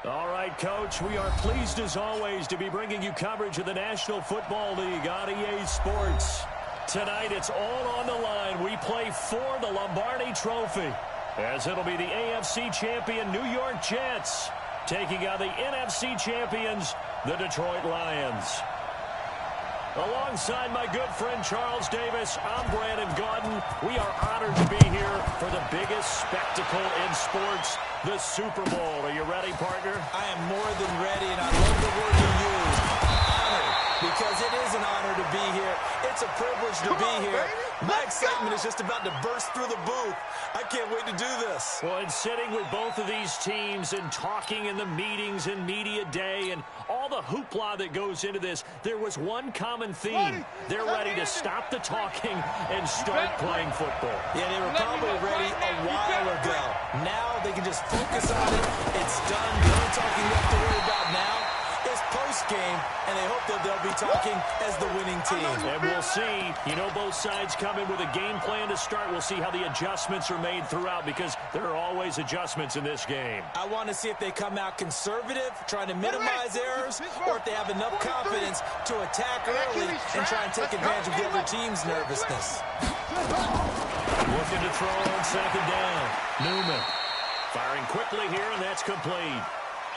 All right, Coach, we are pleased as always to be bringing you coverage of the National Football League on EA Sports. Tonight, it's all on the line. We play for the Lombardi Trophy, as it'll be the AFC champion New York Jets taking on the NFC champions, the Detroit Lions. Alongside my good friend Charles Davis, I'm Brandon Gaudin. We are honored to be here for the biggest spectacle in sports, the Super Bowl. Are you ready, partner? I am more than ready, and I love the word you use, honored, because it is an honor to be here. It's a privilege to be here. My excitement is just about to burst through the booth. I can't wait to do this. Well, and sitting with both of these teams and talking in the meetings and media day and all the hoopla that goes into this, there was one common theme. They're ready to stop the talking and start playing football. Yeah, they were probably ready a while ago. Now they can just focus on it. It's done. The only talking left to worry about now is post-game, and they hope that they'll be talking as the winning team. And we'll see. You know, both sides come in with a game plan to start. We'll see how the adjustments are made throughout, because there are always adjustments in this game. I want to see if they come out conservative, trying to minimize errors, or if they have enough confidence to attack early and try and take advantage of the other team's nervousness. Looking to throw on second down. Newman firing quickly here, and that's complete.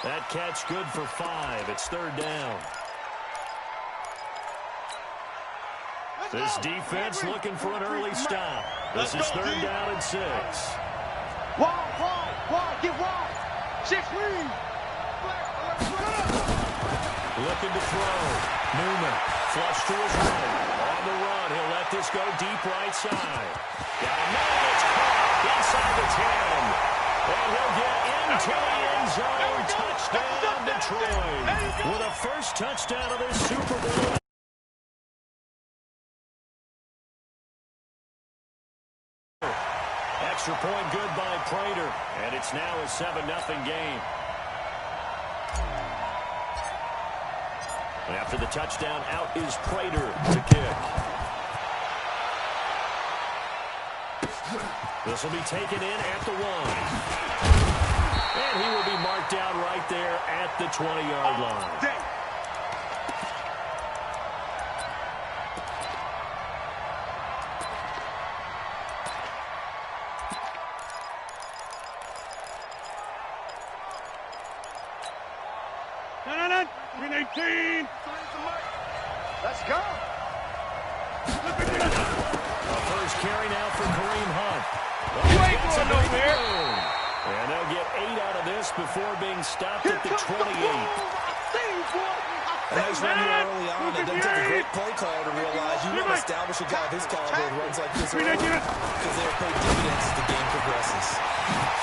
That catch good for 5. It's third down. This defense looking for an early stop. This is third down and 6. Wide, get wide. 6 lead. Looking to throw. Newman flush to his right. On the run, he'll let this go deep right side. Got a man, it's caught inside the 10. And he'll get into the end zone. Touchdown, Detroit. With a first touchdown of this Super Bowl. Extra point good by Prater. And it's now a 7-0 game. After the touchdown, out is Prater to kick. This will be taken in at the 1. And he will be marked down right there at the 20-yard line. No. 18. Let's go. A first carry now for Kareem Hunt. You ain't going nowhere. And they'll get 8 out of this before being stopped at the 28. A nice run here early on. It doesn't take a great play call to realize you want to establish a guy of his caliber who runs like this early, because they'll pay dividends as the game progresses.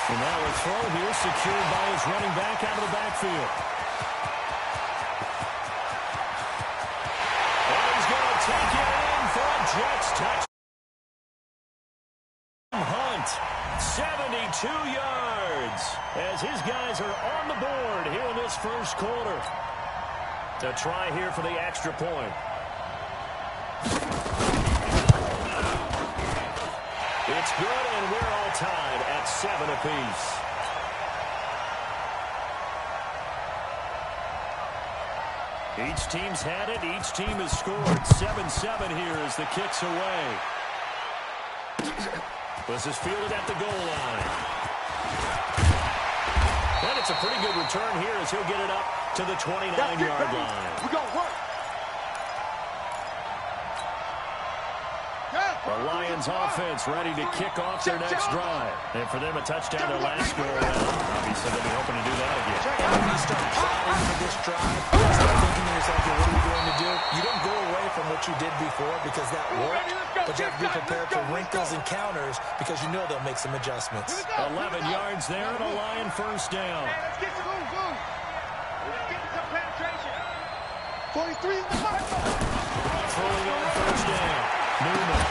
And now a throw here secured by his running back out of the backfield. And he's going to take it in for a Jets touchdown. Hunt, 72 yards, as his guys are on the board here in this first quarter. To try here for the extra point. It's good, and we're all tied at 7 apiece. Each team's had it. Each team has scored. 7-7 here as the kick's away. This is fielded at the goal line. And it's a pretty good return here as he'll get it up to the 29-yard line. We're going to work. The Lions offense ready to kick off their next drive. And for them, a touchdown their last go-around. Obviously, they'll be hoping to do that again. And when you start plotting for this drive, you start thinking to yourself, what are you going to do? You don't go away from what you did before because that worked, but you have to be prepared for wrinkles and counters because you know they'll make some adjustments. 11 yards there and a Lion first down. Let's get some move. Let's get some penetration. 43 in the mark. Throwing on first down. Newman.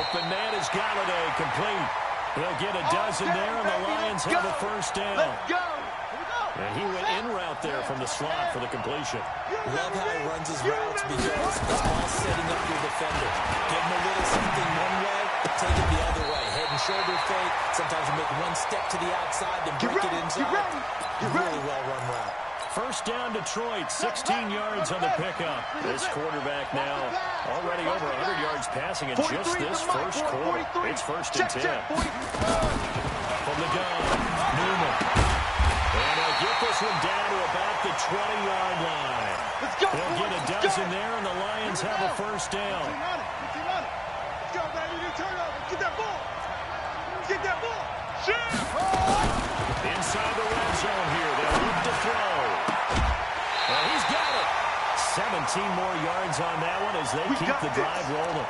Open man is Galladay, complete. They'll get a dozen there, and the Lions have a first down. Let's go. And he went in route there from the slot for the completion. Love how he runs his routes because it's all setting up your defender. Give him a little something one way, take it the other way. Head and shoulder fake. Sometimes you make one step to the outside, then break it inside. Really well-run route. First down, Detroit, 16 yards on the pickup. This quarterback now already over 100 yards passing in just this first quarter. It's first and 10. From the gun, Newman. And they'll get this one down to about the 20-yard line. They'll get a dozen there, and the Lions have a first down. Let's go, baby. New turnover. Get that ball. Get that ball. Inside the red zone here. They'll look to throw. And he's got it. 17 more yards on that one as they keep the drive rolling.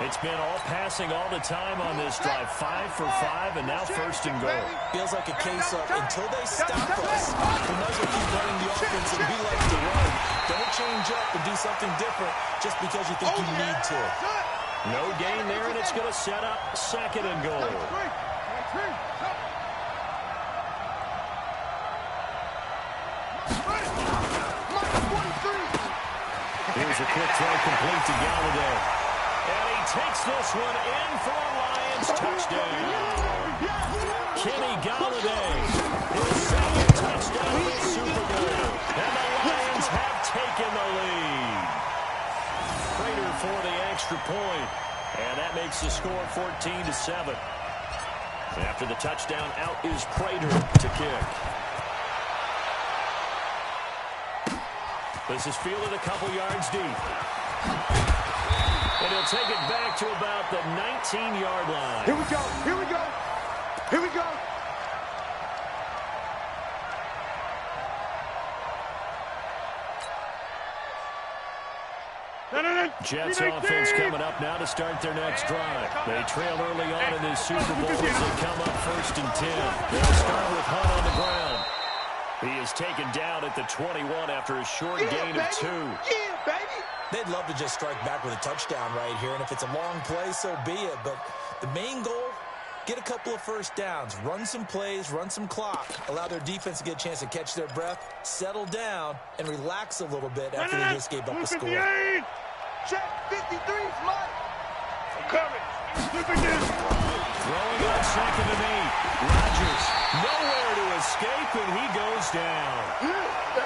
It's been all passing all the time on this drive. 5 for 5, and now first and goal. Feels like a case of until they stop us, we might as well keep running the offense and be like to run. Don't change up and do something different just because you think you need to. No gain there, and it's going to set up second and goal. Here's a quick throw complete to Galladay. And he takes this one in for a Lions touchdown. Kenny Galladay, his second touchdown of the Super Bowl. And the Lions have taken the lead. Prater for the extra point. And that makes the score 14-7. After the touchdown, out is Prater to kick. This is fielded a couple yards deep. And he'll take it back to about the 19-yard line. Here we go. Here we go. Here we go. Jets offense coming up now to start their next drive. They trail early on in this Super Bowl as they come up first and 10. They'll start with Hunt on the ground. He is taken down at the 21 after a short gain of 2. Yeah, baby. They'd love to just strike back with a touchdown right here, and if it's a long play, so be it. But the main goal, get a couple of first downs, run some plays, run some clock, allow their defense to get a chance to catch their breath, settle down, and relax a little bit after they just gave up a score. Check 53's mine. I'm coming. Look at this. Throwing on second and 8. Rodgers nowhere to escape, and he goes down.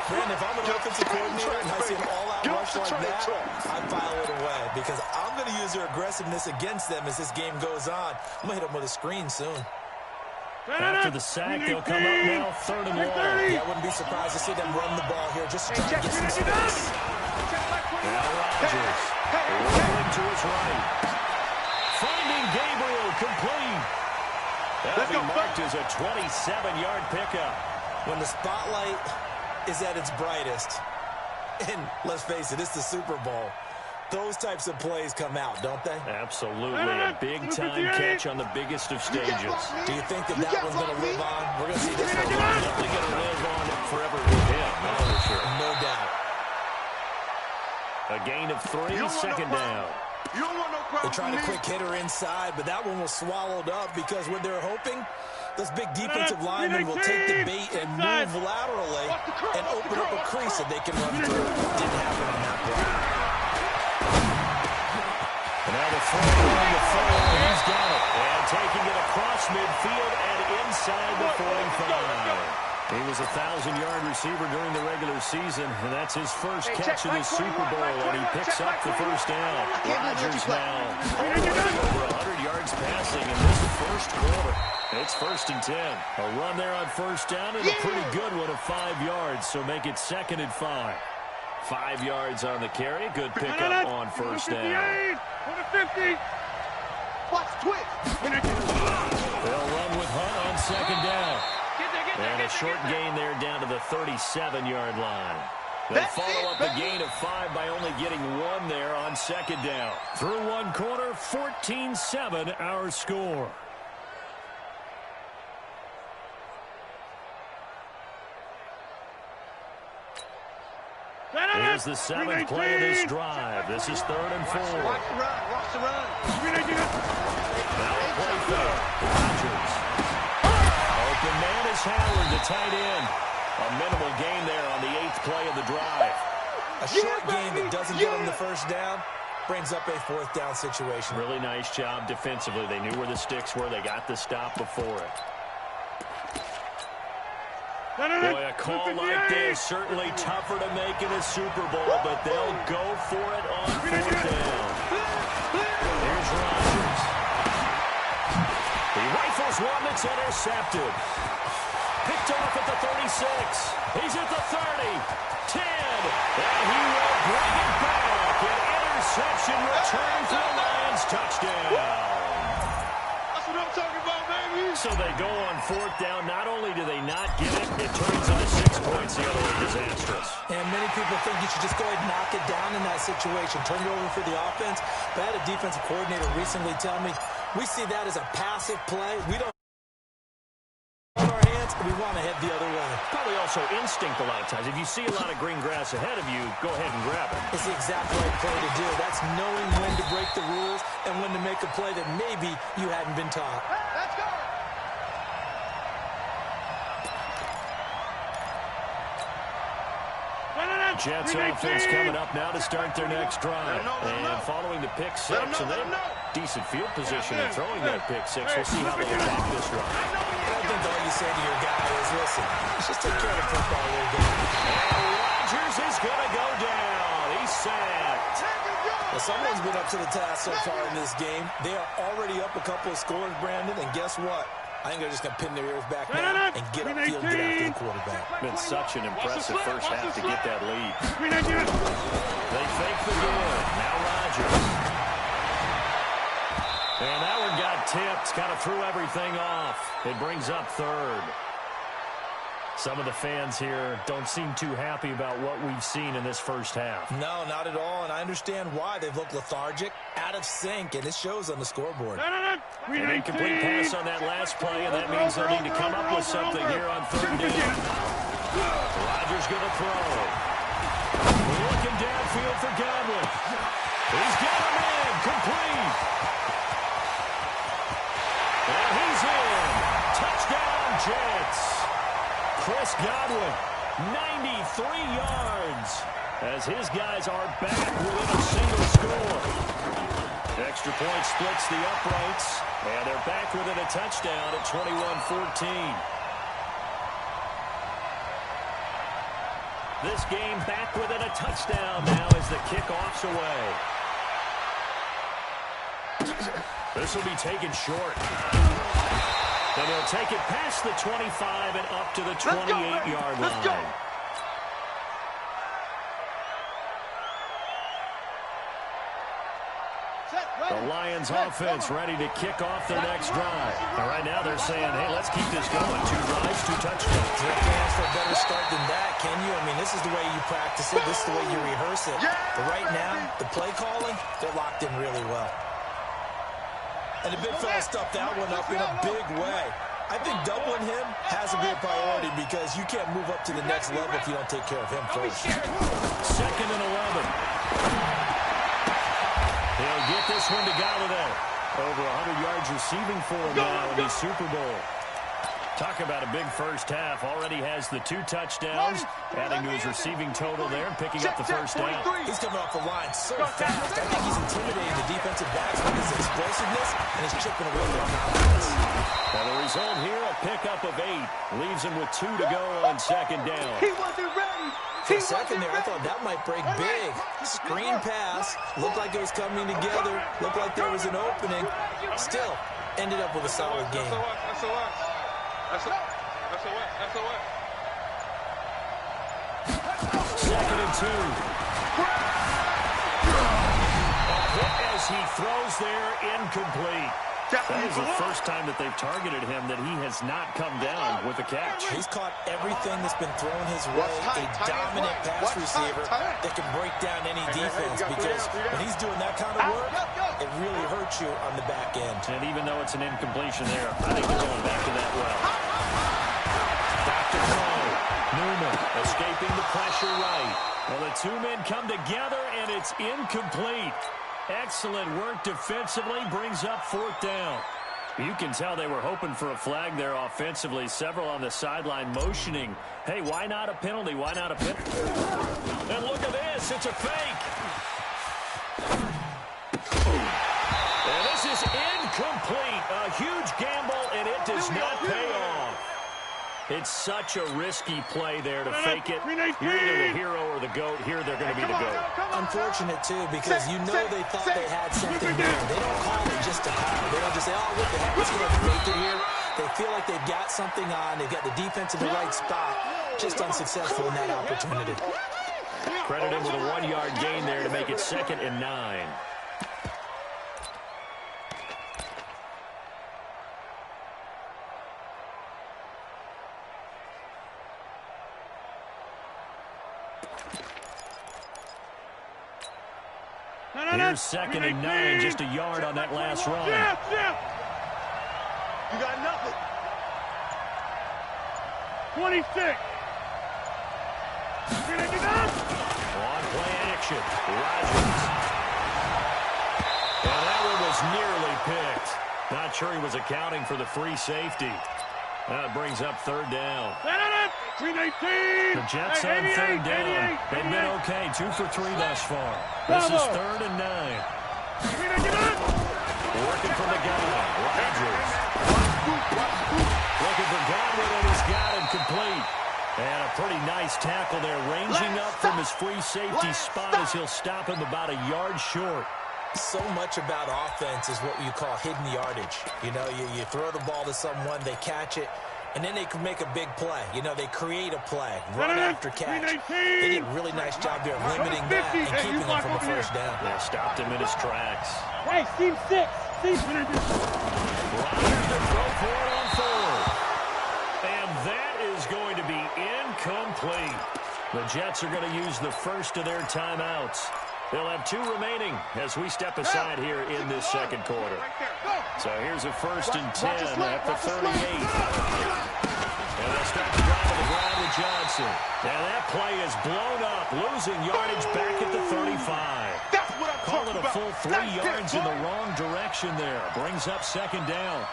Man, if I'm an offensive coordinator and I see an all-out rush like that, I file it away because I'm going to use their aggressiveness against them as this game goes on. I'm going to hit them with a screen soon. After the sack, they'll come up now, third and long. Yeah, I wouldn't be surprised to see them run the ball here just to try to get some space. Now Rodgers, rolling to his right. Finding Gabriel complete. That'll be marked as a 27-yard pickup. When the spotlight is at its brightest, and let's face it, it's the Super Bowl, those types of plays come out, don't they? Absolutely. A big-time catch on the biggest of stages. Do you think that that one's going to live on? We're going to see this one. Definitely going to live on forever with him, that's for sure. No doubt. A gain of 3, second down. They tried a quick hitter inside, but that one was swallowed up because what they're hoping, those big defensive linemen will take the bait and move laterally and open up a crease that they can run through. Didn't happen on that play. And now the throw on the forward, he's got it. And taking it across midfield and inside the 45. He was a 1,000-yard receiver during the regular season, and that's his first catch of the Super Bowl, and he picks up the first down. Rodgers now over 100 yards passing in this first quarter. It's first and 10. A run there on first down, and a pretty good one of 5 yards, so make it second and 5. 5 yards on the carry. Good pickup on first down. Watch twitch. They'll run with Hunt on second down. And a short gain there down to the 37-yard line. They'll follow up a gain of 5 by only getting 1 there on second down. Through one quarter, 14-7 our score. Here's the 7th play of this drive. This is 3rd and 4. Watch the run. Watch the run. Now a play fake. Rodgers. Open man is Howard, the tight end. A minimal gain there on the 8th play of the drive. A short gain that doesn't get them the first down brings up a 4th down situation. Really nice job defensively. They knew where the sticks were. They got the stop before it. Boy, a call like this, certainly tougher to make in a Super Bowl, but they'll go for it on 4th down. Here's Rodgers. He rifles one that's intercepted. Picked off at the 36. He's at the 30. 10. And he will bring it back. An interception return for the Lions. Touchdown. That's what I'm talking about, baby. So they go on 4th down. Not only do they not get it, it turns into 6 points. The other way disastrous. And many people think you should just go ahead and knock it down in that situation. Turn it over for the offense. But I had a defensive coordinator recently tell me, we see that as a passive play. We don't on our hands, and we want to head the other way. Probably also instinct a lot of times. If you see a lot of green grass ahead of you, go ahead and grab it. It's the exact right play to do. That's knowing when to break the rules and when to make a play that maybe you hadn't been taught. Let's go. Jets offense coming up now to start their next drive. And following the pick six, and they're decent field position and throwing that pick six. We'll see how they attack this drive. I think all you say to your guy is, listen, let's just take care of the football a little bit. And Rodgers is going to go down. He's sacked. Well, someone's been up to the task so far in this game. They are already up a couple of scores, Brandon, and guess what? I think they're just going to pin their ears back now and get upfield, get after the quarterback. Been such an impressive first half to get that lead. They fake the good. Now Rodgers. And that one got tipped. Kind of threw everything off. It brings up 3rd. Some of the fans here don't seem too happy about what we've seen in this first half. No, not at all, and I understand why. They've looked lethargic, out of sync, and it shows on the scoreboard. An incomplete pass on that last play, and that means they'll need to come up with something here on 3rd down. Rodgers going to throw. Looking downfield for Godwin. He's got him in. Complete. And he's in. Touchdown, Jets. Chris Godwin, 93 yards, as his guys are back within a single score. Extra point splits the uprights, and they're back within a touchdown at 21-14. This game back within a touchdown now as the kickoff's away. This will be taken short. And he'll take it past the 25 and up to the 28-yard line. Let's go. The Lions offense ready to kick off their next drive. And right now they're saying, hey, let's keep this going. 2 drives, 2 touchdowns. You can't ask for a better start than that, can you? I mean, this is the way you practice it. This is the way you rehearse it. But right now, the play calling, they're locked in really well. And the big fella stuffed that one up in a big way. I think doubling him has to be a priority because you can't move up to the next level if you don't take care of him first. 2nd and 11. He'll get this one to Galladay. Over 100 yards receiving for him now in the Super Bowl. Talk about a big first half. Already has the 2 touchdowns, adding to his receiving total there and picking up the first down. He's coming off the line so fast. I think he's intimidating the defensive backs with his explosiveness and he's chipping away their confidence. Well, the result here, a pickup of 8. Leaves him with 2 to go on 2nd down. He wasn't ready. For a second there, I thought that might break big. Screen pass. Looked like it was coming together. Looked like there was an opening. Still, ended up with a solid game. That's a what? 2nd and 2. A hit as he throws there, incomplete. That is the first time that they've targeted him that he has not come down with a catch. He's caught everything that's been thrown his way. A dominant pass receiver that can break down any defense because when he's doing that kind of work, it really hurts you on the back end. And even though it's an incompletion there, I think they're going back to that well. Dr. Cole, Newman escaping the pressure right. Well, the 2 men come together, and it's incomplete. Excellent work defensively, brings up 4th down. You can tell they were hoping for a flag there offensively. Several on the sideline motioning. Hey, why not a penalty? Why not a penalty? And look at this. It's a fake. And this is incomplete. A huge gamble, and it does not pay off. It's such a risky play there to fake it. You're either the hero or the GOAT. Here they're going to be the GOAT. Unfortunate, too, because you know they thought they had something there. They don't call it just to call. They don't just say, oh, what the heck, let's go ahead and fake it here. They feel like they've got something on. They've got the defense in the right spot. Just unsuccessful in that opportunity. Credit him with a 1-yard gain there to make it 2nd and 9. Here's 2nd and 9, just a yard on that last run. You got nothing. 26. On play action, Rodgers. And that one was nearly picked. Not sure he was accounting for the free safety. That brings up 3rd down. The Jets on 3rd down. They've been okay, 2 for 3 thus far. This is 3rd and 9. Working from the gun, Rodgers. Looking for Godwin, and he's got him complete. And a pretty nice tackle there, ranging up from his free safety spot as he'll stop him about a yard short. So much about offense is what you call hidden yardage. You know, you throw the ball to someone, they catch it, and then they can make a big play. You know, they create a play, run after catch. They did a really nice job there limiting that and keeping him from a first down. Yeah, stopped him in his tracks. Right, team 6. Rodgers to throw for it on 4th. And that is going to be incomplete. The Jets are going to use the first of their timeouts. They'll have 2 remaining as we step aside here in this 2nd quarter. So here's a 1st and 10 at the 38. And they'll start to drive on the ground with Johnson. And that play is blown up, losing yardage back at the 35. Call it a full 3 yards in the wrong direction there. Brings up 2nd down.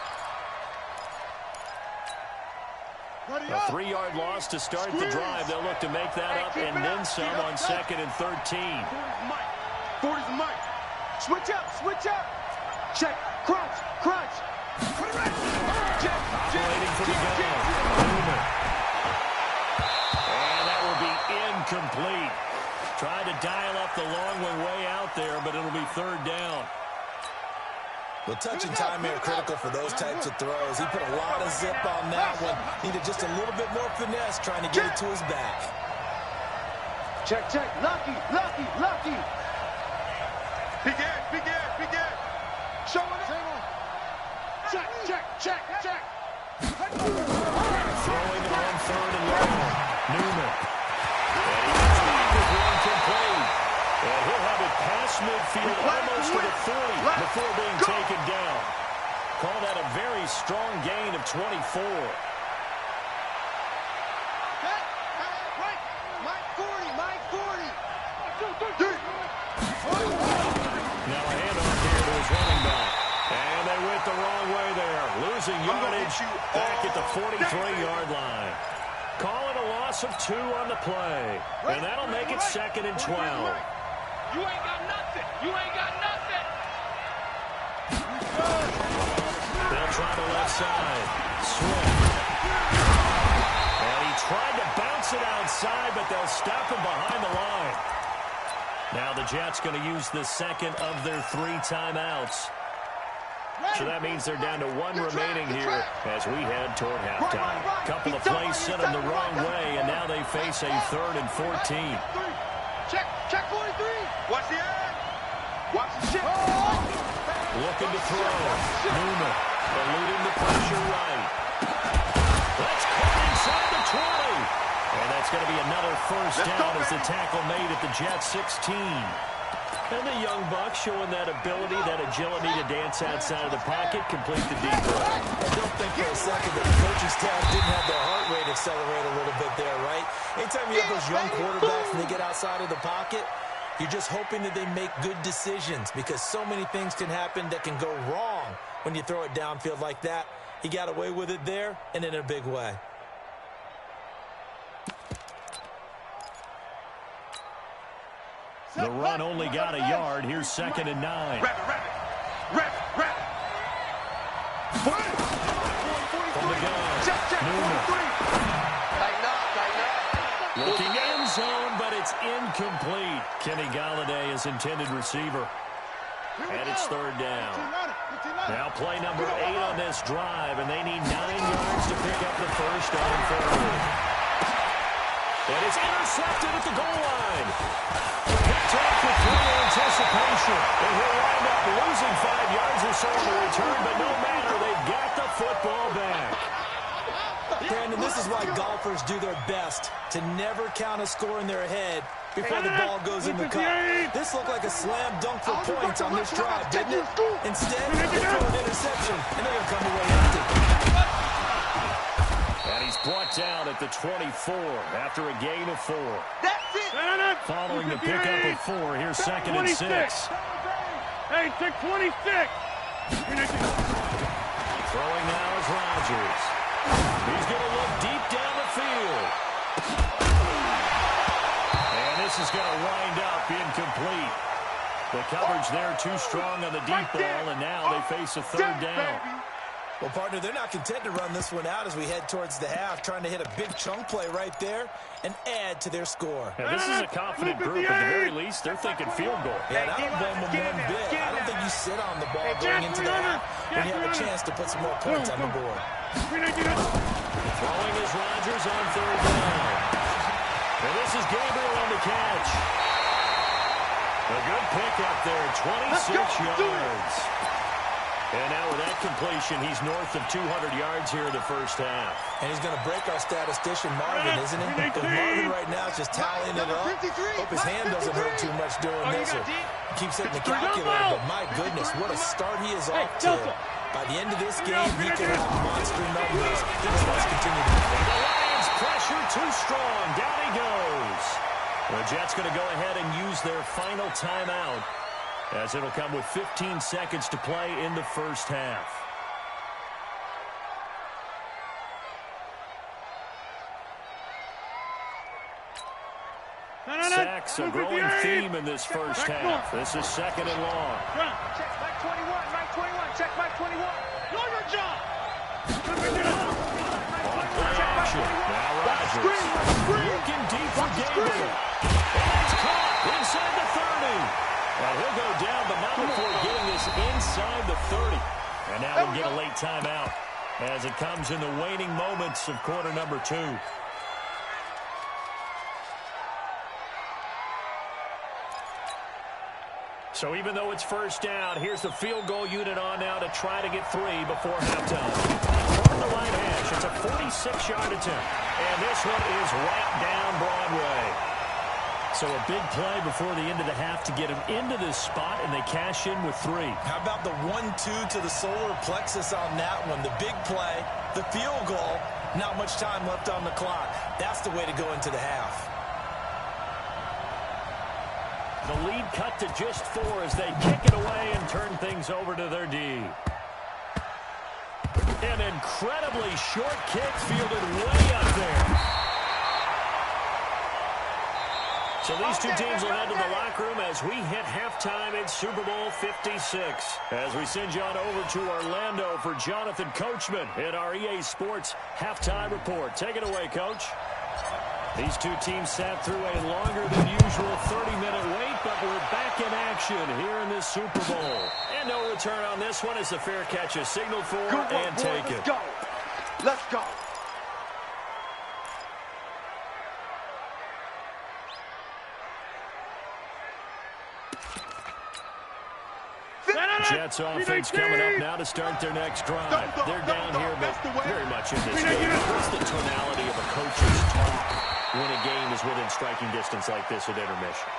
A 3-yard loss to start the drive. They'll look to make that up and then some on 2nd and 13. 40's a Mike. Switch up, switch up. Check, crunch, crunch. Operating for the gun. And that will be incomplete. Tried to dial up the long one way out there, but it'll be 3rd down. Well, touch and time here critical for those types of throws. He put a lot of zip on that one. Needed just a little bit more finesse trying to get it to his back. Check, check. Lucky, lucky, lucky. Big Ed, big Ed, big Ed. Show it. Check, check, check, check. Throwing it on 3rd and long. Newman. And he gets back with one complete. And he'll have it past midfield almost to the 40 before being taken down. Call that a very strong gain of 24. Now a handoff here to his running back. And they went the wrong way there. Losing yardage back at the 43-yard line. Call it a loss of 2 on the play. And that'll make it 2nd and 12. You ain't got nothing. You ain't got nothing. They'll try the left side. Swift. And he tried to bounce it outside, but they'll stop him behind the line. Now the Jets going to use the 2nd of their 3 timeouts. So that means they're down to 1 remaining here as we head toward halftime. Couple of plays sent them the wrong way, and now they face a 3rd and 14. Check, check 43. Watch the end. Watch the shit. Looking to throw. Newman eluding the pressure right. That's caught inside the 20. And that's going to be another first down as the tackle made at the Jets 16. And the young buck showing that ability, that agility to dance outside of the pocket, complete the deep ball. And don't think for a second that the coaching staff didn't have their heart rate accelerate a little bit there, right? Anytime you have those young quarterbacks and they get outside of the pocket, you're just hoping that they make good decisions because so many things can happen that can go wrong when you throw it downfield like that. He got away with it there and in a big way. The run only got a yard. Here's 2nd and 9. Rapid. From the gun, Newman. Looking end zone, but it's incomplete. Kenny Galladay is intended receiver. And it's third down. Now play number 8 on this drive, and they need 9 yards to pick up the first on third. And it's intercepted at the goal line. Picked off with clear anticipation. And he'll wind up losing 5 yards or so on the return, but no matter, they've got the football back. Brandon, this is why golfers do their best to never count a score in their head before the ball goes in the cup. This looked like a slam dunk for points on this drive, didn't it? Instead, they throw an interception, and they're going to come away empty. And he's brought down at the 24 after a gain of 4. That's it. Following the pickup of 4, here's second and 6. Hey, 626. Throwing now is Rodgers. He's going to look deep down the field. And this is going to wind up incomplete. The coverage there too strong on the deep ball, and now they face a third down. Well, partner, they're not content to run this one out as we head towards the half, trying to hit a big chunk play right there and add to their score. Now, this is a confident group. At the very least, they're thinking field goal. Yeah, and I don't blame them one bit. I don't think you sit on the ball going into the half when you have a chance to put some more points on the board. Throwing is Rodgers on third down. And this is Gabriel on the catch. A good pickup there, 26 yards. And now with that completion, he's north of 200 yards here in the first half. And he's going to break our statistician, Marvin, isn't he? Because Marvin right now is just tallying it up. Hope his hand doesn't hurt too much doing this. Or keeps hitting the calculator, but my goodness, what a start he is off to. By the end of this game, he could have monster numbers. He just wants to continue to play. The Lions pressure too strong. Down he goes. The Jets going to go ahead and use their final timeout, as it'll come with 15 seconds to play in the first half. Sacks, a growing theme in this first half. This is second and long. Check back 21, right 21, check back 21. Know your job. On play action. Now Rodgers. Looking deep for Gabriel. And it's caught inside the 30. Well, he'll go down, but not before getting this inside the 30. And now we'll get a late timeout as it comes in the waning moments of quarter number 2. So even though it's first down, here's the field goal unit on now to try to get 3 before halftime. From the right hash, it's a 46-yard attempt. And this one is right down Broadway. So a big play before the end of the half to get him into this spot, and they cash in with 3. How about the 1-2 to the solar plexus on that one? The big play, the field goal, not much time left on the clock. That's the way to go into the half. The lead cut to just 4 as they kick it away and turn things over to their D. An incredibly short kick fielded way up there. So these two teams will head to the locker room as we hit halftime in Super Bowl 56. As we send you on over to Orlando for Jonathan Coachman in our EA Sports Halftime Report. Take it away, Coach. These two teams sat through a longer than usual 30-minute wait, but we're back in action here in this Super Bowl. And no return on this one as the fair catch is signaled for and taken. Let's go. Let's go. Jets offense coming up now to start their next drive. They're down here, but very much in this game. What's the tonality of a coach's talk when a game is within striking distance like this at intermission?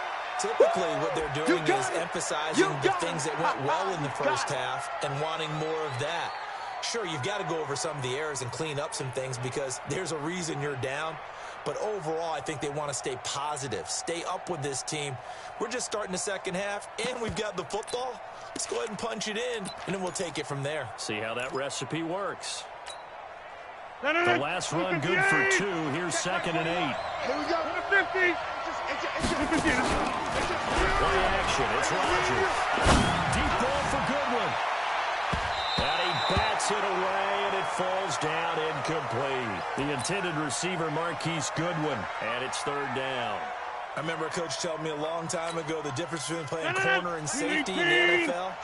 Typically, what they're doing is emphasizing the things that went well in the first half and wanting more of that. Sure, you've got to go over some of the errors and clean up some things because there's a reason you're down. But overall, I think they want to stay positive, stay up with this team. We're just starting the second half, and we've got the football. Let's go ahead and punch it in, and then we'll take it from there. See how that recipe works. The last run good for 2. Here's second and 8. Here we go. 50. Play action. It's Rodgers. Deep ball for Goodwin. And he bats Gets it away, and it falls down incomplete. The intended receiver, Marquise Goodwin, and it's third down. I remember a coach telling me a long time ago the difference between playing corner and safety in the NFL.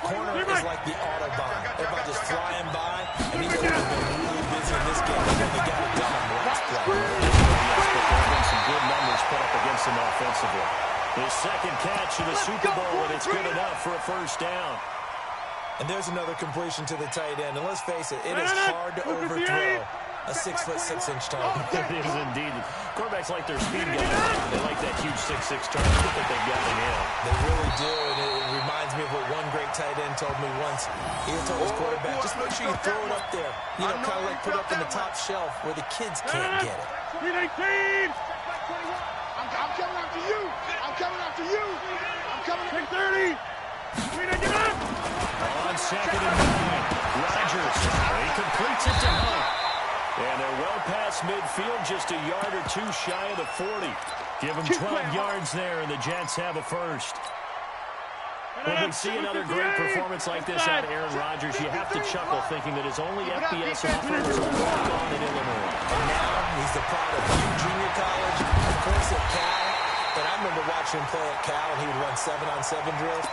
Corner is like the Autobahn. Everybody just flying by, and he's been really busy in this game. They got it done on the last play. Yes, but there have been some good numbers put up against them offensively. His second catch in the Super Bowl, and it's good enough for a first down. And there's another completion to the tight end. And let's face it, it is hard to overthrow a 6'6" target. It is indeed. Quarterbacks like their speed guys. They like that huge 6'6" target that they've got in him. They really do, and it reminds me of what one great tight end told me once. He told his quarterback, just make sure you throw it up there. You know, kind of like put it up in the top shelf where the kids can't get it. I'm coming after you. I'm coming after you. I'm coming after 30. On second and 9, Rodgers. He completes it to Hunt. And they're well past midfield, just a yard or two shy of the 40. Give them 12 yards there, and the Jets have a first. When we see another great performance like this out of Aaron Rodgers, you have to chuckle thinking that his only FBS offer was a walk-on in Illinois. And now he's the product of junior college, of course at Cal. And I remember watching him play at Cal, and he would run 7-on-7 drills.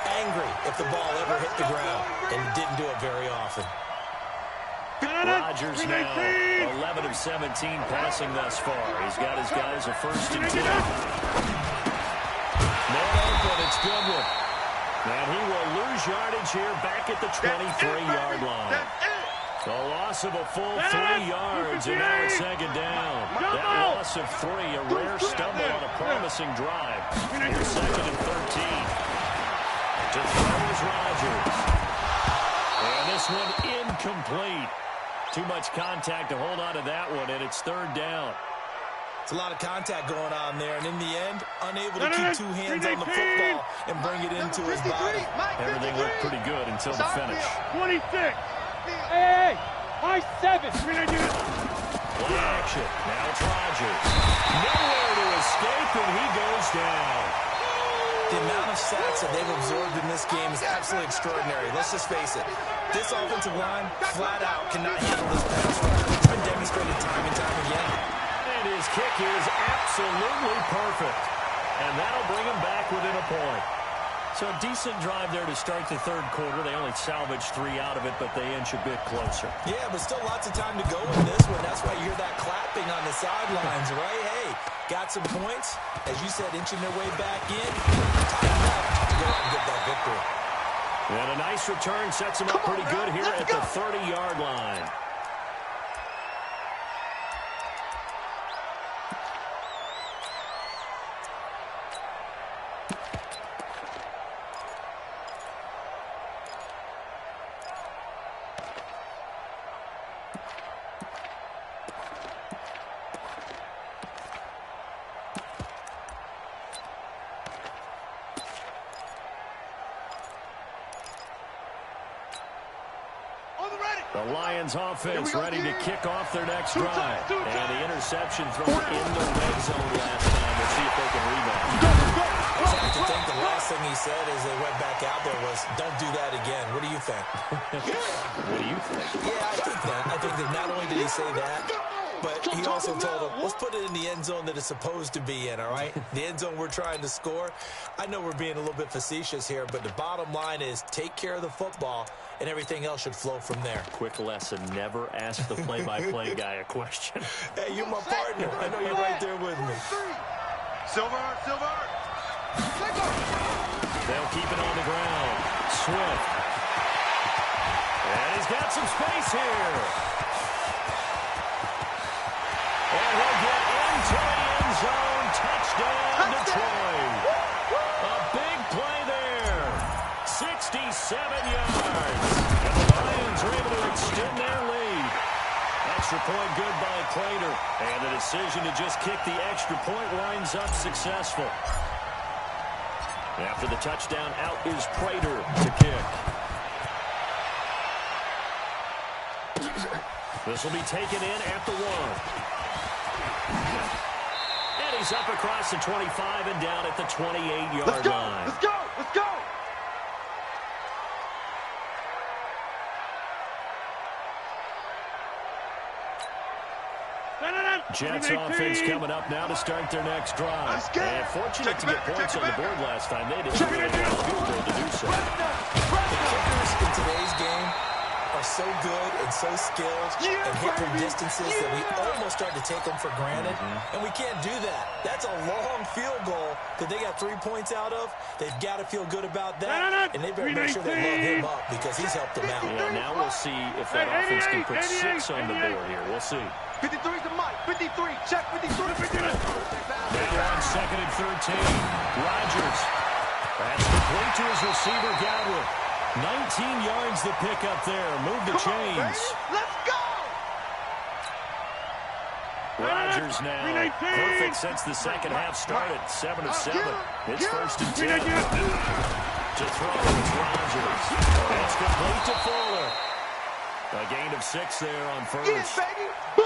Angry if the ball ever hit the ground, and he didn't do it very often. Rodgers now 11 of 17 passing thus far. He's got his guys a 1st and 2. Man open, it's Goodwin. And he will lose yardage here back at the 23-yard line. A loss of a full 3 yards, and now it's second down. That loss of 3, a rare stumble on a promising drive. Here's second and 13. To throw is Rodgers. And this one incomplete. Too much contact to hold on to that one, and it's third down. It's a lot of contact going on there, and in the end, unable to keep two hands on the football and bring it into his body. Everything looked pretty good until the finish. 26. Hey, my 7. Play action. Now it's Rodgers. Nowhere to escape, and he goes down. The amount of sacks that they've absorbed in this game is absolutely extraordinary. Let's just face it. This offensive line, flat out, cannot handle this pass rush. It's been demonstrated time and time again. And his kick is absolutely perfect. And that'll bring him back within a point. So a decent drive there to start the third quarter. They only salvaged 3 out of it, but they inch a bit closer. Yeah, but still lots of time to go in this one. That's why you hear that clapping on the sidelines, right? Hey, got some points. As you said, inching their way back in. Time left to go out and get that victory. And a nice return sets him up pretty good here at the 30-yard line. The Lions offense ready to kick off their next drive. And the interception thrown in the red zone last time. We'll see if they can rebound. I have to think the last thing he said as they went back out there was, don't do that again. What do you think? What do you think? Yeah, I think that. I think that not only did he say that, but he also told them, let's put it in the end zone that it's supposed to be in, all right? The end zone we're trying to score. I know we're being a little bit facetious here, but the bottom line is take care of the football, and everything else should flow from there. Quick lesson, never ask the play-by-play guy a question. Hey, you're my partner. I know you're right there with me. Silver. They'll keep it on the ground. Swift. And he's got some space here. And he'll get into the end zone. Touchdown, Detroit. A big play there. 67 yards. And the Lions are able to extend their lead. Extra point good by Prater. And the decision to just kick the extra point winds up successful. After the touchdown, out is Prater to kick. This will be taken in at the 1. And he's up across the 25 and down at the 28-yard line. Let's go! Jets offense coming up now to start their next drive. And fortunate to get points on the board last time. They didn't really have a field goal to do so. The kickers in today's game are so good and so skilled and hit from distances that we almost start to take them for granted, and we can't do that. That's a long field goal that they got 3 points out of. They've got to feel good about that, and they better make sure they love him up because he's helped them out. Yeah, now we'll see if that offense can put 6 on the board here. We'll see. 53 is the mic. 53. Check 53. Now on 2nd and 13. Rodgers. That's complete to his receiver, Godwin. 19 yards the pick up there. Move the chains. Let's go! Rodgers now. Perfect since the second half started. 7 of 7. It's 1st and 10. To throw, it's Rodgers. That's complete to Fuller. A gain of 6 there on first.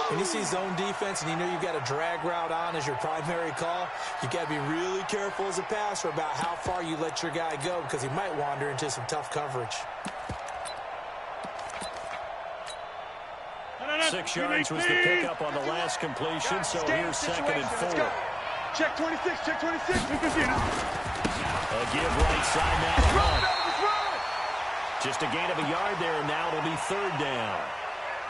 When you see zone defense and you know you've got a drag route on as your primary call, you got to be really careful as a passer about how far you let your guy go because he might wander into some tough coverage. 6 yards was the pickup on the last completion, so here's 2nd and 4. Check 26, check 26. A give right side now to Hunt. Just a gain of a yard there, and now it'll be 3rd down.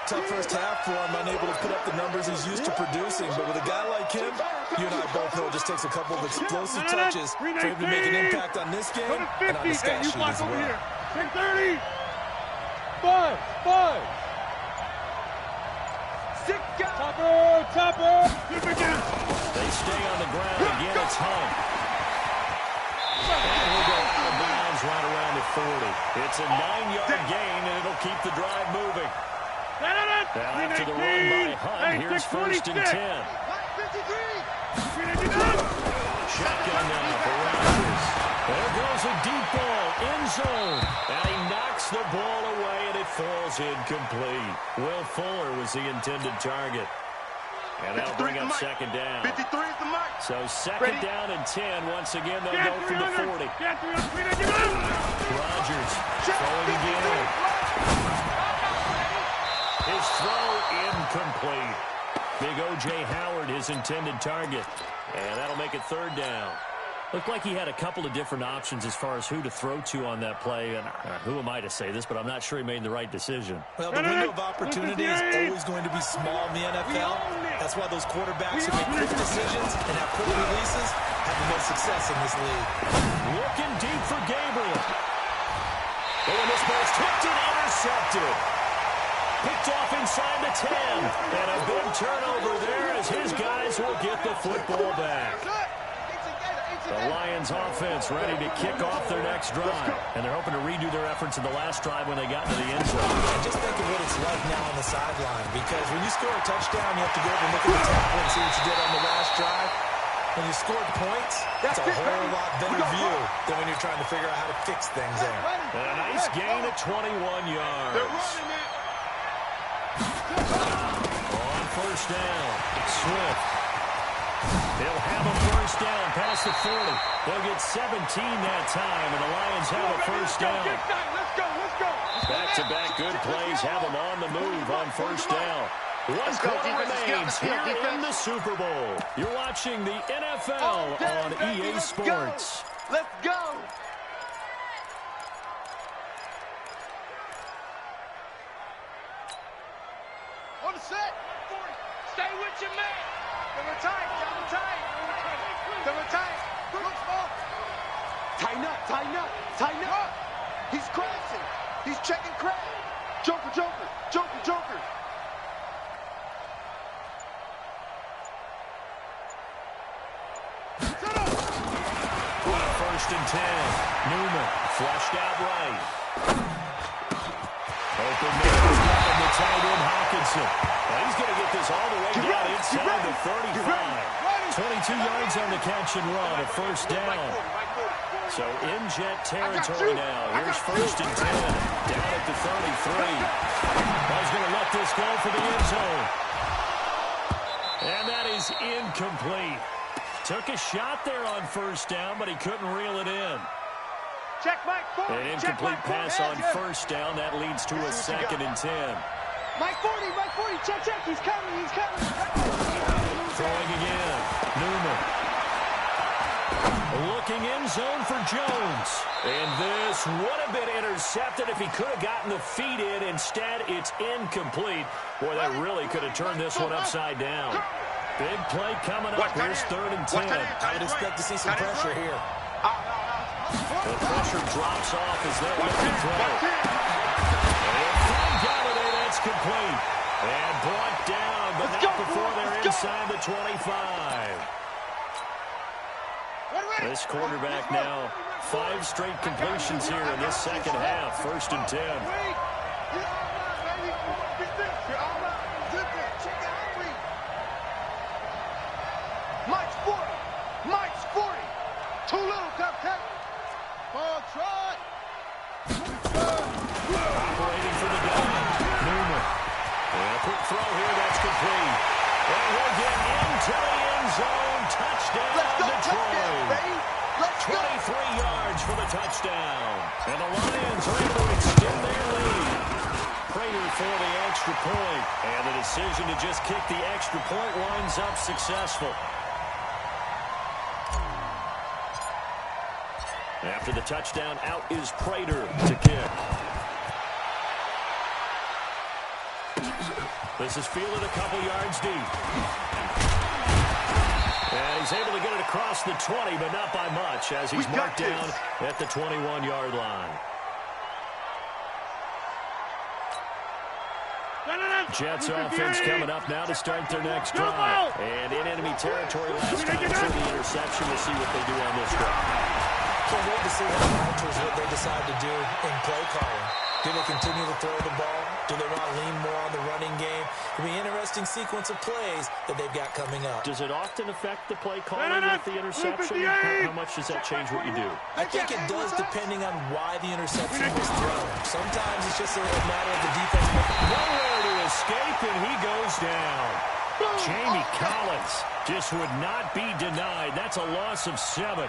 Tough first half for him, unable to put up the numbers he's used to producing. But with a guy like him, you and I both know it just takes a couple of explosive touches for him to make an impact on this game and on the stat sheet as well. 10-30. 5. 6 guys. Topper. They stay on the ground again. It's Hunt. And he'll go out of bounds right around the 40. It's a 9-yard gain, and it'll keep the drive moving. Now after the run by Hunt, here's 1st and 10. Shotgun now for Rodgers. There goes a deep ball, end zone. And he knocks the ball away, and it falls incomplete. Will Fuller was the intended target. And that'll bring up 2nd down. 53 is the mic. So 2nd down and 10. Once again, they'll go from the 40. Rodgers throwing again. His throw incomplete. Big O.J. Howard, his intended target. And that'll make it 3rd down. Looked like he had a couple of different options as far as who to throw to on that play. And who am I to say this, but I'm not sure he made the right decision. Well, the window of opportunity is always going to be small in the NFL. That's why those quarterbacks who make quick decisions and have quick releases have the most success in this league. Looking deep for Gabriel. Oh, and this ball's tipped and intercepted. Picked off inside the 10. And a big turnover there as his guys will get the football back. The Lions offense ready to kick off their next drive. And they're hoping to redo their efforts in the last drive when they got into the end zone. And just think of what it's like now on the sideline. Because when you score a touchdown, you have to go over and look at the tablet and see what you did on the last drive. When you scored points, it's a whole lot better view than when you're trying to figure out how to fix things there. And a nice gain of 21 yards. On 1st down, Swift. They'll have a 1st down past the 40. They'll get 17 that time, and the Lions have a 1st down. Back-to-back good plays have them on the move on 1st down. 1 quarter remains here in the Super Bowl. You're watching the NFL on EA Sports. Let's go. On the set. Stay with your man. Double tight. Tighten up. He's crashing. He's checking crash. Joker. 1st and 10. Newman flushed out right. Open man is the tight end Hawkinson. Now he's going to get this all the way down inside the 35. 22 yards on the catch and run, a 1st down. So in jet territory now. Here's 1st and 10. Down at the 33. He's going to let this go for the end zone. And that is incomplete. Took a shot there on 1st down, but he couldn't reel it in. Check Mike 40. An incomplete pass on 1st down. That leads to a 2nd and 10. Mike 40. Check. He's coming. Throwing again. Newman. Looking in zone for Jones. And this would have been intercepted if he could have gotten the feet in. Instead, it's incomplete. Boy, that really could have turned this one upside down. Big play coming up. Here's 3rd and 10. I would expect to see some pressure here. The pressure drops off as they look to throw. And Galladay, that's complete. And brought down, but not before they're inside the 25. This quarterback now, 5 straight completions here in this second half. 1st and 10. Mike's 40. Mike's 40. Too little, Captain. Ball try. Operating for the gun. Newman. And a quick throw here. That's complete. And we'll get into the end zone. Touchdown, Detroit. 23 yards for the touchdown. And the Lions are able to extend their lead. Prater for the extra point. And the decision to just kick the extra point winds up successful. After the touchdown, out is Prater to kick. This is fielded a couple yards deep. And he's able to get it across the 20, but not by much, as he's marked down at the 21-yard line. Jets offense coming up now to start their next drive. And in enemy territory last time for the interception. We'll see what they do on this drive. Can't wait to see how alters what they decide to do in play calling. Do they continue to throw the ball? Do they want to lean more on the running game? It'll be an interesting sequence of plays that they've got coming up. Does it often affect the play calling with the interception? How much does that change what you do? I think it does depending on why the interception was thrown. Sometimes it's just a matter of the defense. Nowhere to escape, and he goes down. Jamie Collins just would not be denied. That's a loss of 7.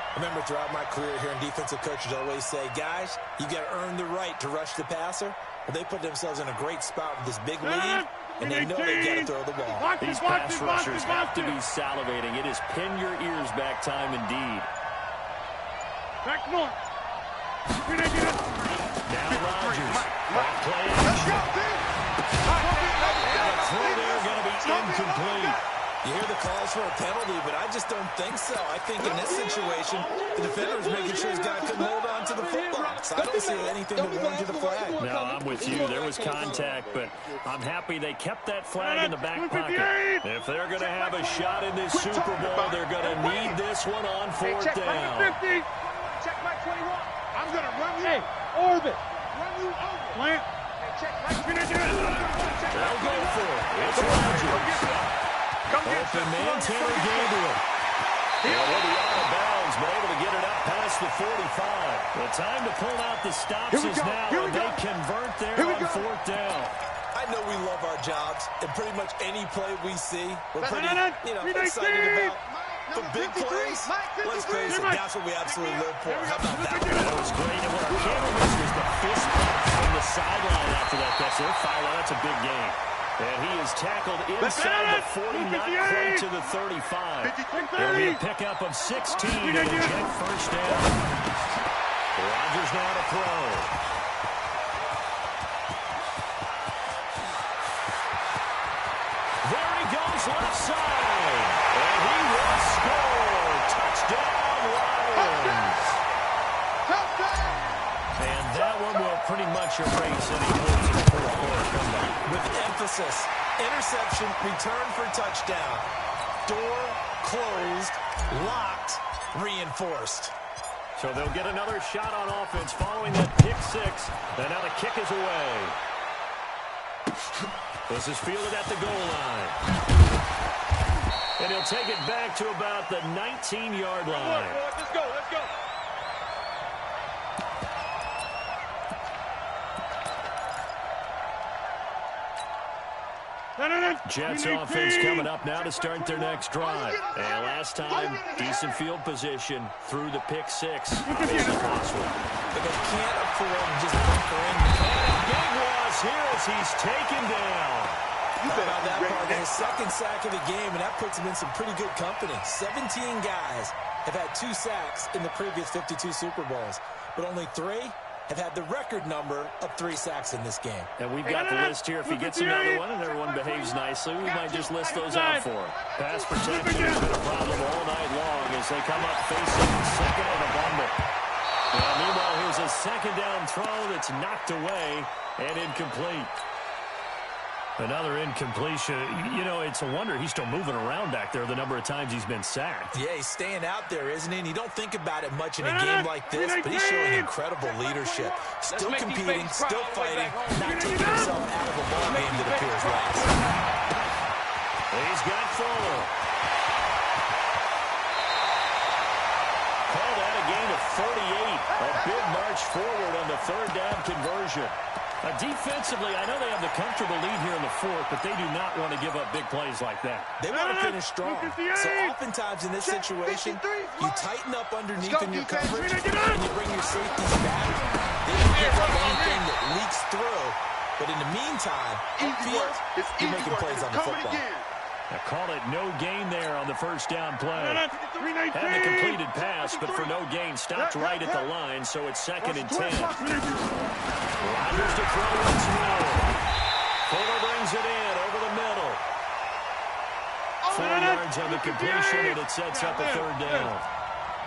I remember throughout my career here in defensive coaches always say, guys, you got to earn the right to rush the passer. Well, they put themselves in a great spot with this big lead, and they know they got to throw the ball. These pass rushers have to be salivating. It is pin your ears back time indeed. Back north. Now Rodgers. Off play action. And the throw there going to be incomplete. You hear the calls for a penalty, but I just don't think so. I think in this situation, the defender is making sure his guy couldn't hold on to the football. So I don't see anything to warrant you the flag. No, I'm with you. There was contact, but I'm happy they kept that flag in the back pocket. If they're going to have a shot in this Super Bowl, they're going to need this one on 4th down. Check my 21. I'm going to run you. Hey, orbit. Run you over. Plant. Hey, check my 21. They'll go for it. It's Rodgers. Open man, Tanner Gabriel. He'll be out of bounds, but able to get it up past the 45. The time to pull out the stops is now, and they convert there on 4th down. I know we love our jobs, and pretty much any play we see, we're pretty, excited about. The big plays, let's face it, that's what we absolutely live for. How about that? That was great, and what I can't miss was the fist bump from the sideline after that catch. They're firing. That's a big game. And he is tackled inside the 40, not quite to the 35. There'll be a pickup of 16 and a Jet first down. Rodgers now to throw. There he goes, left side. And he will score. Touchdown, Lions. And that one will pretty much erase any points in the fourth quarter comeback. With emphasis, interception, return for touchdown. Door closed, locked, reinforced. So they'll get another shot on offense following that pick 6. And now the kick is away. This is fielded at the goal line. And he'll take it back to about the 19-yard line. Let's go, let's go. Jets offense coming up now to start their next drive. And last time, decent field position through the pick 6. Obviously costly. But they can't afford to just bunker in. And a big loss here as he's taken down. You How better about be that ready part? His next time. second sack of the game, and that puts him in some pretty good company. 17 guys have had 2 sacks in the previous 52 Super Bowls, but only 3 have had the record number of 3 sacks in this game. And we've got the list here. If he gets another one and everyone behaves nicely, we might just list those out for him. Pass protection has been a problem all night long as they come up facing second and a bundle. Meanwhile, here's a second down throw that's knocked away and incomplete. Another incompletion. You know, it's a wonder he's still moving around back there the number of times he's been sacked. Yeah, he's staying out there, isn't he? And you don't think about it much in a game like this, but he's showing incredible leadership. Still competing, still fighting, not taking himself out of a ball game that appears last. He's got Fuller. Call that a gain of 38. A big march forward on the third down conversion. Defensively, I know they have the comfortable lead here in the fourth, but they do not want to give up big plays like that. They want to finish strong. So oftentimes in this situation, you tighten up underneath in your coverage, and you bring your safeties back. They don't give up anything that leaks through. But in the meantime, upfield, you're making plays on the football. I call it no gain there on the first down play. Had the completed pass, but for no gain, stopped right at the line, so it's 2nd and 10. Rodgers to throw once more. Fuller brings it in over the middle. 4 yards on the completion, and it sets up a third down.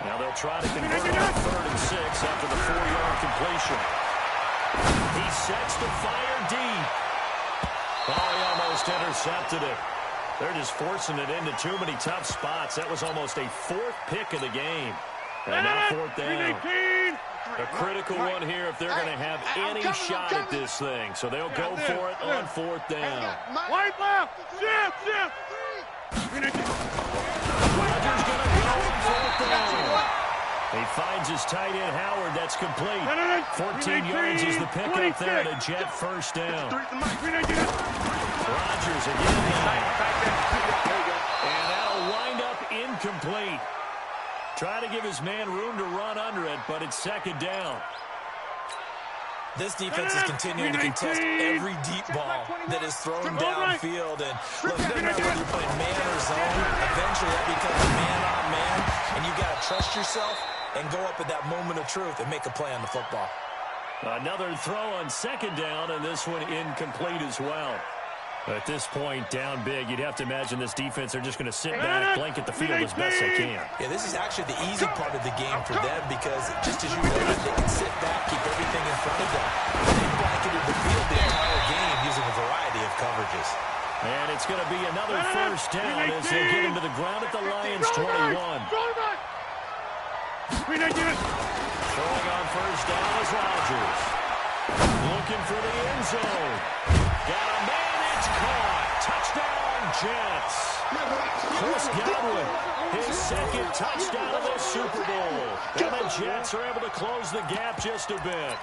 Now they'll try to convert on 3rd and 6 after the 4-yard completion. He sets to fire deep. Oh, he almost intercepted it. They're just forcing it into too many tough spots. That was almost a 4th pick of the game. And now 4th down. A critical one here if they're going to have any shot at this thing. So they'll go for it on 4th down. White left. Jim. Rodgers going to go on 4th down. He finds his tight end, Howard. That's complete. 14 yards is the pickup there, and a Jet first down. Rodgers again. And that'll wind up incomplete. Try to give his man room to run under it, but it's 2nd down. This defense is continuing to contest every deep ball that is thrown downfield. And look, it doesn't matter whether you're playing man or zone. Eventually that becomes man-on-man, and you got to trust yourself and go up at that moment of truth and make a play on the football. Another throw on 2nd down, and this one incomplete as well. At this point, down big, you'd have to imagine this defense, they're just going to sit back, blanket the field as best they can. Yeah, this is actually the easy part of the game for them because, just as you noted, they can sit back, keep everything in front of them. They blanketed the field the entire game using a variety of coverages. And it's going to be another first down as they get into the ground at the Lions' 21. Throwing on first down is Rodgers. Looking for the end zone. Got a man. Caught. Touchdown, Jets. Chris Godwin, his 2nd touchdown of the Super Bowl. And the Jets are able to close the gap just a bit.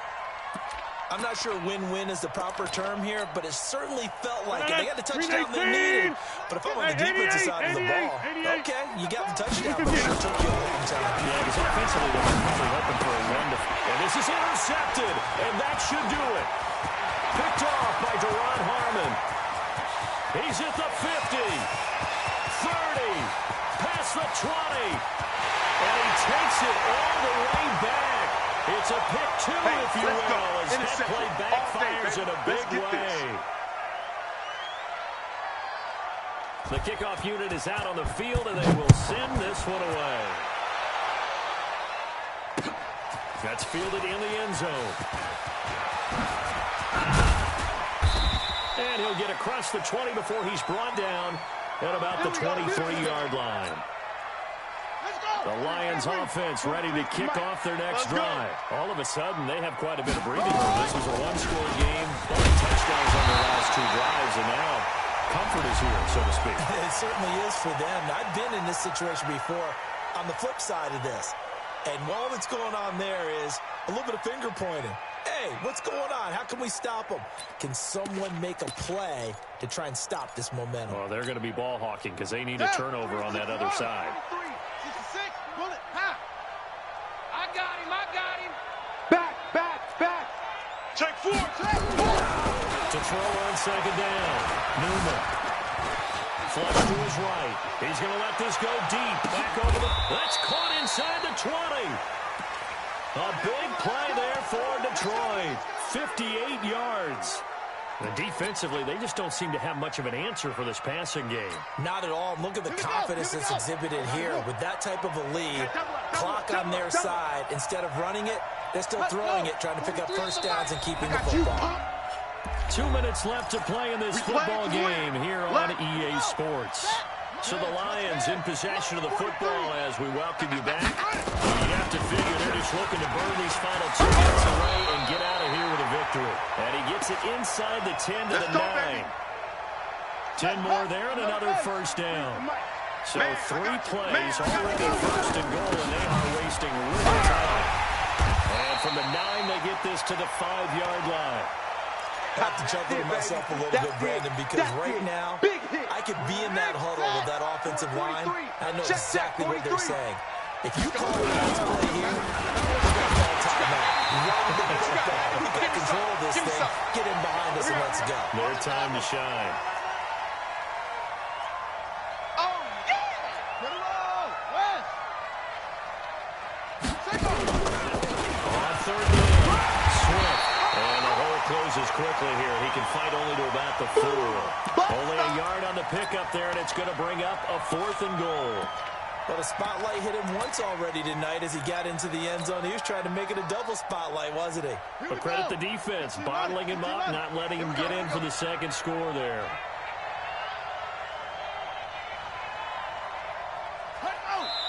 I'm not sure win-win is the proper term here, but it certainly felt like it. They got the touchdown they needed. But if I'm on the defensive side of the ball, okay, you got the touchdown, but it sure took you a long time. Yeah, because offensively they were probably hoping for a run. And this is intercepted, and that should do it. Picked off by Deron Harmon. He's at the 50, 30, past the 20, and he takes it all the way back. It's a pick 2, if you will, as that play backfires in a big way. The kickoff unit is out on the field, and they will send this one away. That's fielded in the end zone. And he'll get across the 20 before he's brought down at about the 23-yard line. The Lions offense ready to kick off their next drive. All of a sudden, they have quite a bit of breathing room. This was a one-score game, but touchdowns on their last 2 drives, and now comfort is here, so to speak. It certainly is for them. I've been in this situation before on the flip side of this. And all that's going on there is a little bit of finger pointing. Hey, what's going on? How can we stop them? Can someone make a play to try and stop this momentum? Well, they're going to be ball hawking because they need a turnover on that other side. I got him. Back. Check 4. To to throw on second down. Newman. Flush to his right. He's going to let this go deep. Back over the... That's caught inside the 20. A big play there for Detroit. 58 yards. And defensively, they just don't seem to have much of an answer for this passing game. Not at all. Look at the confidence that's exhibited here. With that type of a lead, clock on their side, instead of running it, they're still throwing it, trying to pick up first downs and keeping the football. 2 minutes left to play in this football game here on EA Sports. So the Lions in possession of the football as we welcome you back. You have to figure they're just looking to burn these final 2 minutes away and get out of here with a victory. And he gets it inside the 10 to the 9. 10 more there and another first down. So 3 plays, already first and goal, and they are wasting little time. And from the 9, they get this to the 5-yard line. I have to chuckle to myself a little bit, Brandon, because right now, I could be in that huddle with that offensive line. I know exactly what they're saying. If you call a pass play here, we're going to call timeout. Run the football. We've got control of this thing. Get in behind us and let's go. Their time to shine. On third down, Swift. And the hole closes quickly here. He can fight only to about the 4. Only a yard on the pickup there, and it's going to bring up a 4th and goal. Well, the spotlight hit him once already tonight as he got into the end zone. He was trying to make it a double spotlight, wasn't he? But credit the defense, bottling him up, not letting him get in for the second score there.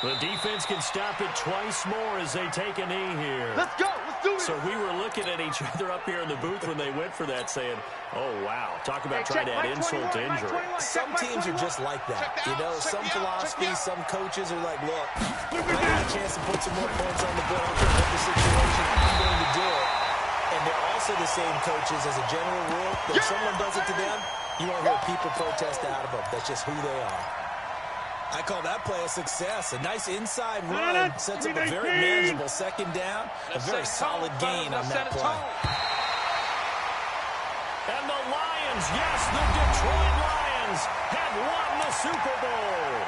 The defense can stop it twice more as they take a knee here. Let's go. Let's do it. So we were looking at each other up here in the booth when they went for that saying, oh, wow, talk about trying to add insult to injury. Some teams are just like that. You know, some philosophies, some coaches are like, look, I got a chance to put some more points on the board. I can help the situation. I'm going to do it. And they're also the same coaches as a general rule. If someone does it to them, you won't hear people protest out of them. That's just who they are. I call that play a success. A nice inside run sets up a very manageable second down. A very solid gain on that play. And the Lions, yes, the Detroit Lions have won the Super Bowl.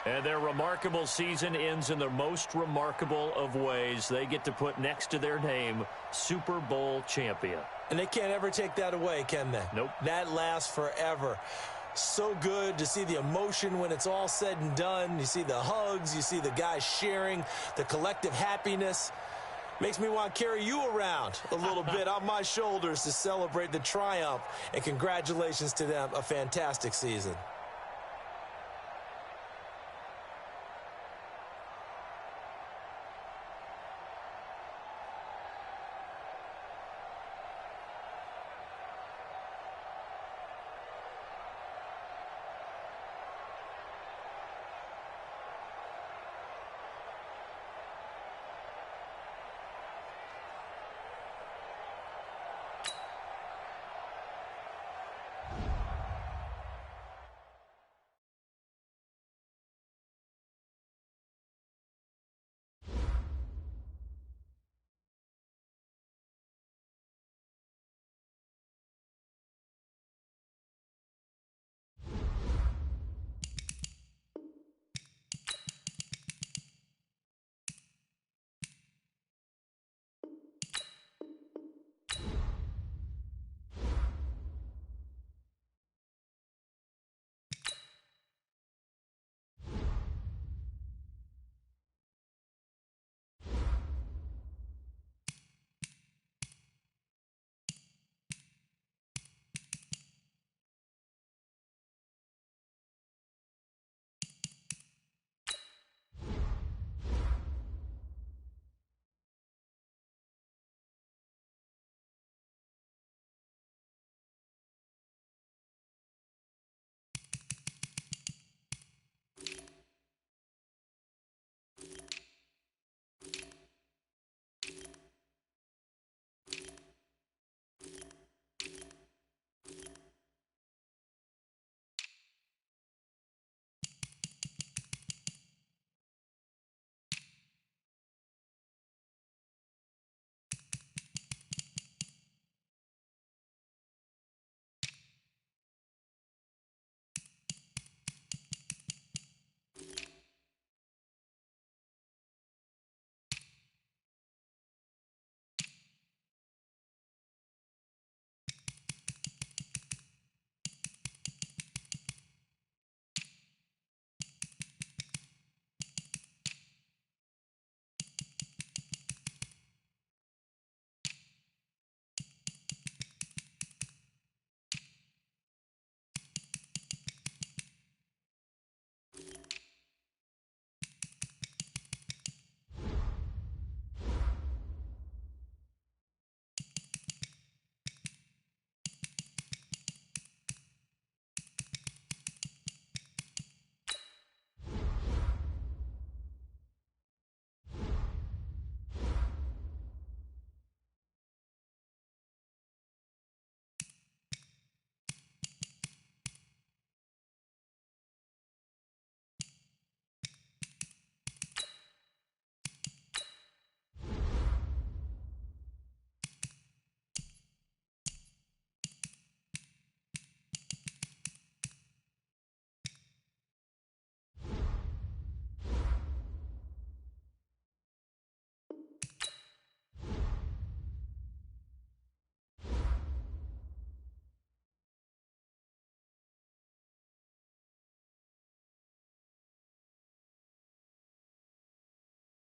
And their remarkable season ends in the most remarkable of ways. They get to put next to their name, Super Bowl champion. And they can't ever take that away, can they? Nope. That lasts forever. So good to see the emotion when it's all said and done. You see the hugs. You see the guys sharing, the collective happiness. Makes me want to carry you around a little bit on my shoulders to celebrate the triumph. And congratulations to them. A fantastic season.